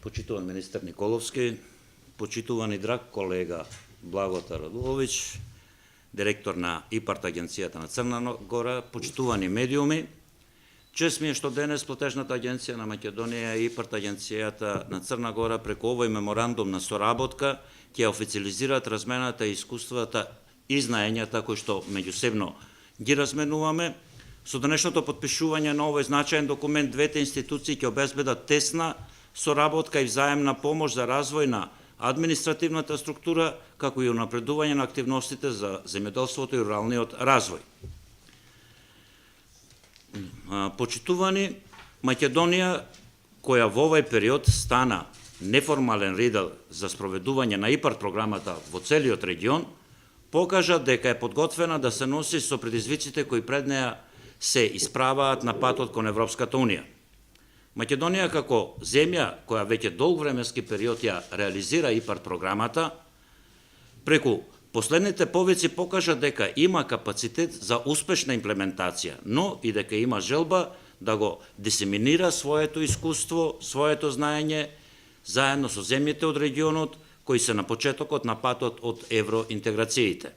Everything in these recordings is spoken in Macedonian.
Почитуван министер Николовски, почитуван и драг колега Благота Радулович, директор на ИПАРТ агенцијата на Црна Гора, почитувани медиуми, чест ми е што денес Платежната агенција на Македонија и ИПАРТ агенцијата на Црна Гора преку овој меморандум на соработка ќе официализираат размената и искуствата и знаењата кои што меѓусебно ги разменуваме. Со денешното подпишување на овој значаен документ двете институции ќе обезбедат тесна соработка и взаемна помош за развој на административната структура, како и унапредување на активностите за земјоделството и руралниот развој. Почитувани, Македонија, која во овој период стана неформален лидер за спроведување на ИПАРТ програмата во целиот регион, покажа дека е подготвена да се носи со предизвиците кои пред неја се исправаат на патот кон Европската Унија. Македонија како земја која веќе долг временски период ја реализира ИПАРТ програмата, преку последните повици покажа дека има капацитет за успешна имплементација, но и дека има желба да го дисеминира своето искуство, своето знаење, заедно со земјите од регионот, кои се на почетокот на патот од евроинтеграциите.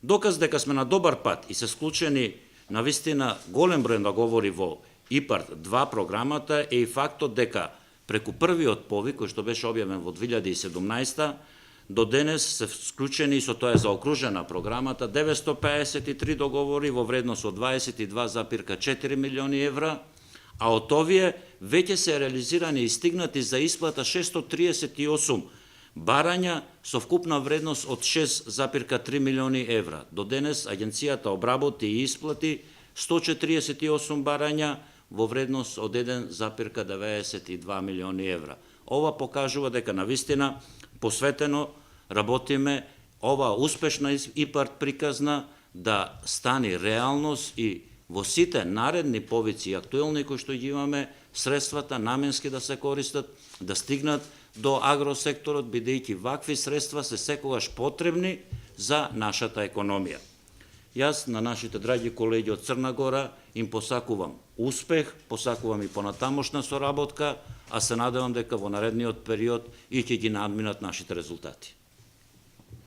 Доказ дека сме на добар пат и се склучени на вистина голем број договори во ИПАРТ 2 програмата е и фактот дека преку првиот повик, кој што беше објавен во 2017, до денес се склучени, со тоа е заокружена програмата, 953 договори во вредност од 22,4 милиони евра, а од овие веќе се реализирани и стигнати за исплата 638 барања со вкупна вредност од 6,3 милиони евра. До денес агенцијата обработи и исплати 148 барања во вредност од 1,92 милиони евра. Ова покажува дека навистина посветено работиме ова успешна ИПАРТ приказна да стане реалност и во сите наредни повици и актуелни кои што ги имаме, средствата наменски да се користат, да стигнат до агросекторот, бидејќи вакви средства се секогаш потребни за нашата економија. Јас на нашите драги колеги од Црна Гора им посакувам успех, посакувам и понатамошна соработка, а се надевам дека во наредниот период и ќе ги надминат нашите резултати.